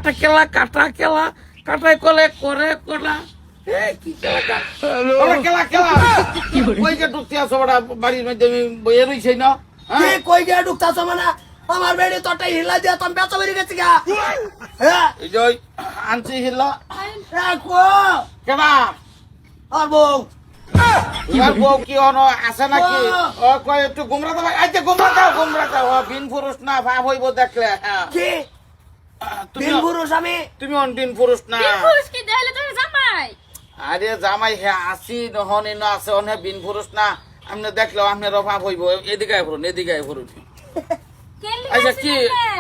কাটা কেলা কাটা কেলা কাটাই কলে করে কোলা কি কেলা কেলা কই যে ঢুকতে আসো বড় বাড়ির মধ্যে আমি বইয়ে রইছি না কই গিয়ে ঢুকতাছ মানে আমার বেড়ি তোটাই হিলা দিয়া তুমি বেচা বেরিয়ে গেছি গা হ্যাঁ এই যে আনছি হিল্লা রাখো কেবা আর বউ তোমার বউ কি হনো আছে নাকি ও কয় একটু গুমরা দাও আচ্ছা গুমরা দাও বিন পুরুষ না ভাব হইব দেখলে কি তুমি তিন পুরুষ আমি তুমি অন্তিম পুরুষ না পুরুষ কি দেখাইলে তোর জামাই আরে জামাই হে আসি নহনে না আছে অনে বিন পুরুষ না আপনি দেখলো আপনার অভাব হইব এদিকে ফুরুন আচ্ছা কি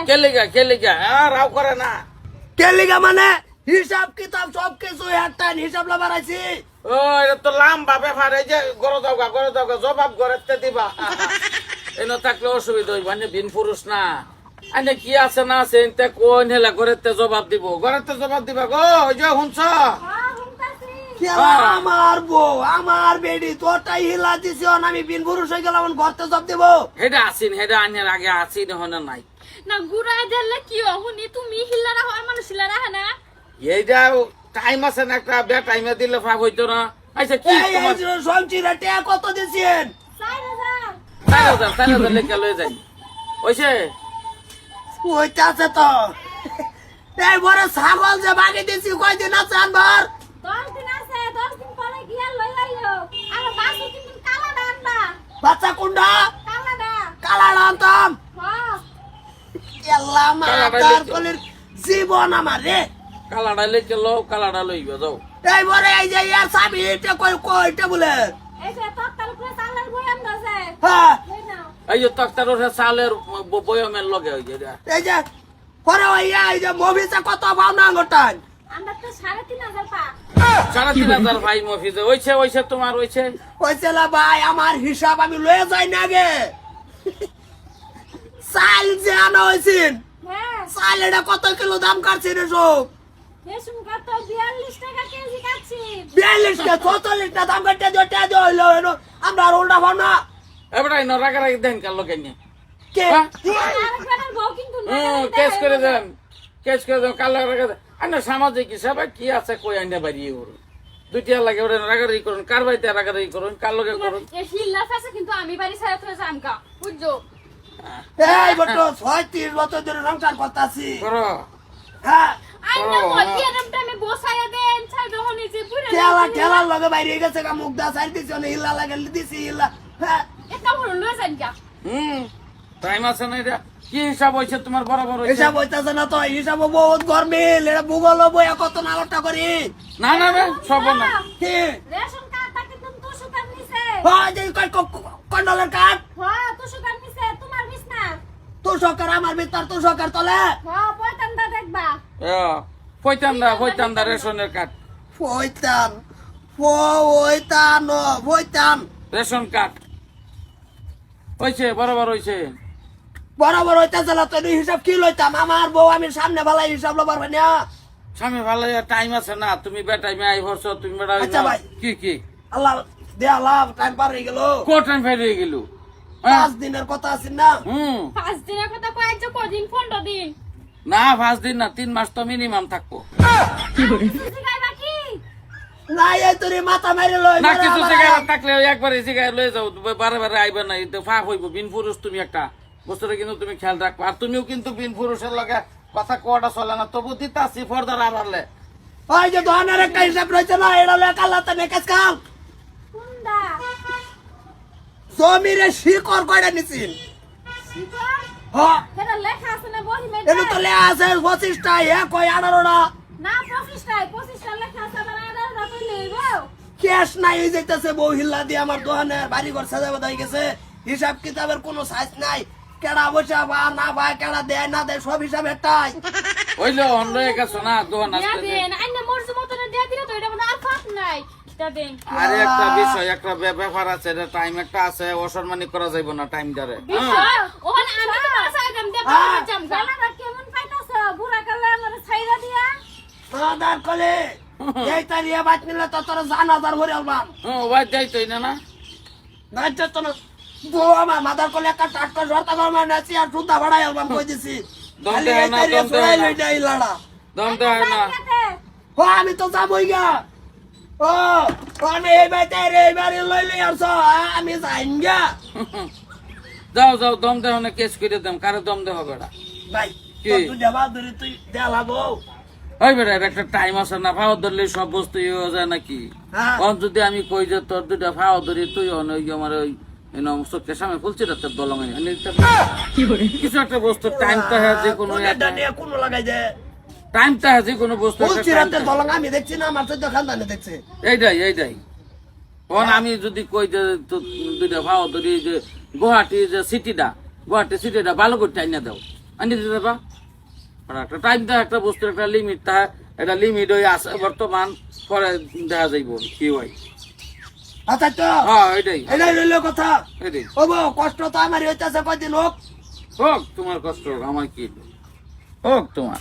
কেলিগা রাও করে না কেলিগা মানে হিসাব কিতাব সব কিছু একটা হিসাব লা বাড়াইছি ও এটা তো লম্বা ব্যাপার এই যে গরো দাওগা জবাব গড়তে দিবা এনো থাকলে অসুবিধা হইব মানে বিন পুরুষ না আনে কি আছে না আছে এতে কোন হেলা গড়তে জবাব দিবা গো ওই যে হুনছ আমার বউ আমার বেডি তোটাই হিলা দিছি আমি বিন পুরুষ হয়ে গেলাম ঘরতে জব দেব হেডা আসিন হেডা আনের আগে আসিন হনে নাই না গুড়ায় দিলে কি হুনি তুমি হিল্লারা হয় মানুষ হিল্লারা হয় না এইটা টাইম আছে না একটা বে টাইমে দিলে ভাব হইতো না আচ্ছা কি তোমার সঞ্চিরা টিয়া কত দিছেন 4,000 লেখা লয়ে যাই ওইছে ওইটাছে তো এই বড় ছাগল যে বাগে দিছি কয়দিন আছে আনবার 10 দিন আছে 10 দিন পরে গিয়া লই আইও আর বাসু কিন্তু কালা ডান্ডা বাচ্চা কুন্ডা কালা কালা আনতাম হ্যাঁ আল্লাহ মাতার কলির জীবন আমার রে কালাডা লেখে লো কালাডা লইবা যাও এই বড় এই যে ইয়ার সাবি এটা কয়টা বলে এই যে তত্তার উপরে চালের বয়াম আছে হ্যাঁ লই নাও এই যে তক্তার ওঠে চালের বয়মের লগে হয়ে যায় এই যে পরে ওইয়া এই যে মভিসে কত পাও না গোটান আমরা তো 3,500 পা 3,500 ভাই মফিজে ওইছে তোমার ওইছে কইছিলা ভাই আমার হিসাব আমি লয়ে যাই না গে চাল যে আনা হয়েছিল হ্যাঁ চাল এটা কত কিলো দাম কাটছে রে সব রেশন কত 42 টাকা কেজি কাটছি 42 কে 44 টা দাম কাটতে দিতে হইলো আমরা আর উল্টা ভাব না এবারে নরাগারা দেন কাল লগে নিয়ে কে আরেকবার বউ কিন্তু কেস করে দেন কাল লাগা আনে সামাজিক হিসাবে কি আছে কই আইনা বাড়িয়ে করুন দুইটা লাগে ওরে রাগারি করুন কার বাইতে রাগারি করুন কার লগে করুন এই হিল্লা ফেসে কিন্তু আমি বাড়ি ছাড়া তো জামকা বুঝছো এই বটো 36 বছর ধরে সংসার করতাছি করো হ্যাঁ আইনা বলতি এরমটা আমি বসায়া দেন ছাই দহনি যে পুরো ঠেলা লগে বাইরে গেছে গা মুখ দা সাইড দিছি না হিলা লাগে দিছি হিলা হ্যাঁ এটা হলো লয়ে যান যা টাইম আছে না এটা কি হিসাব হইছে তোমার বরাবর হইছে হিসাব হইতাছে না তো হিসাব বহুত গরমিল এটা ভূগোল বই কত নালটা করি না সব না কি রেশন কার্ড তাকে তুমি তো সুকার নিছে হ্যাঁ যে কন্ডলের কাট হ্যাঁ তো সুকার নিছে তোমার বিছনা তো সরকার আমার ভিতর তো সরকার তলে হ্যাঁ পয়তান্দা দেখবা পয়তান্দা রেশনের কার্ড ফইতান রেশন কার্ড হইছে বরাবর হইছে বরাবর হইতাছে না তো হিসাব কি লইতাম আমার বউ আমি সামনে ভালাই হিসাব লবার ভাই না স্বামী ভালো টাইম আছে না তুমি বেটাইমে আই ভরছো তুমি বেটা আচ্ছা ভাই। কি আল্লাহ দে আল্লাহ টাইম পার হয়ে গেল কো টাইম ফেলে গেল 5 দিনের কথা আছে না 5 দিনের কথা কয় যে কদিন 15 দিন না 5 দিন না 3 মাস তো মিনিমাম থাকবো জিগাই বাকি না এই তোরে মাথা মাইরে লই না কিছু জায়গায় থাকলে একবারে জায়গায় লয়ে যাও বারে আইবে না তো ফাঁক হইব বিন পুরুষ তুমি একটা বছরে কিন্তু তুমি খেয়াল রাখবা আর তুমিও কিন্তু বিন পুরুষের লগে কথা কোয়াটা চলে না তবু দিতাছি ফর্দার আড়ালে ওই যে দোকানের একটা হিসাব রয়েছে না এটা লেখা লাতা নেকাজ কাম কুন্দা জমিরে শিকড় কয়টা নিছিন শিকর হ্যাঁ এটা লেখা আছে না বহি মে এটা তো লেখা আছে 25টা এ কয় 18টা না 25টা লেখা আছে আবার আদার রাতে লইব ক্যাশ নাই হয়ে যাইতেছে বউ হিল্লা দিয়ে আমার দোকানে বাড়ি ঘর সাজাবে হয়ে গেছে হিসাব কিতাবের কোনো সাইজ নাই কেডা বসে বা না ভাই কেডা দেয় না দেয় সব হিসাব একটাই হইলো অন লয়ে গেছো না দোকান দিয়া আসতে দেন আইনা মরজ মতন দিয়া দিলে তো এটা মানে আর ফাক নাই এটা দেন আর একটা বিষয় একটা ব্যাপার আছে এটা টাইম একটা আছে অসম্মানি করা যাইব না টাইম ধরে বিষয় ওখানে আমি তো বাসায় দেম দে বাবা জাম গালাটা কেমন পাইতাছ বুড়া কালে আমার ছাইরা দিয়া আদার কলে এই তারিয়া বাত নিলে তো তোর জানাজার ভরে আলবাম ওই যাইতই না নাইতে তো বউ আমার মাদার কলে একটা টাটকা জর্তা গরমা নাচি আর সুতা ভাড়াই আলবাম কই দিছি দন্দে খালি এই না, তারিয়া দন্দে ছড়াই না। লইডাই লাড়া দম দেয় না ও আমি তো যাবই গা ও আমি এই বাইতে এই বাড়ি লইলে আসছ আমি যাইন গা যাও যাও দম দেহ না কেস করে দেম কারে দম দেহ বেড়া ভাই কি? তুই দেবা ধরে তুই দেলাবো ওই বেড়া এর একটা টাইম আছে না ফাও ধরলে সব বস্তু ইয়ে হয়ে যায় নাকি হ্যাঁ অন যদি আমি কই যে তোর দুটা ফাও ধরি তুই অন ওই আমার ওই চোখের সামনে ফুলছে তোর দলং কিছু একটা বস্তু টাইম তো হ্যাঁ যে কোনো এটা নিয়ে কোনো লাগাই দে টাইম তো হ্যাঁ যে কোনো বস্তু একটা বলছি time রাতে থাকে। দলং আমি দেখছি না আমার তো খানদানে দেখছে এইটাই অন আমি যদি কই যে তোর দুটা ফাও ধরি যে গুয়াহাটি যে সিটিটা ভালো করে টাইম না দাও আনি দিতে দেবা আর একটা টাইম দেয় একটা বস্তুর একটা লিমিট থাকে এটা লিমিট ওই আছে বর্তমান পরে দেখা যাইব কি হয় আচ্ছা তো হ্যাঁ এটাই এটাই রইল কথা এটাই ও বউ কষ্ট তো আমার হইতেছে কয়দিন হোক হোক তোমার কষ্ট হোক আমার কি হোক তোমার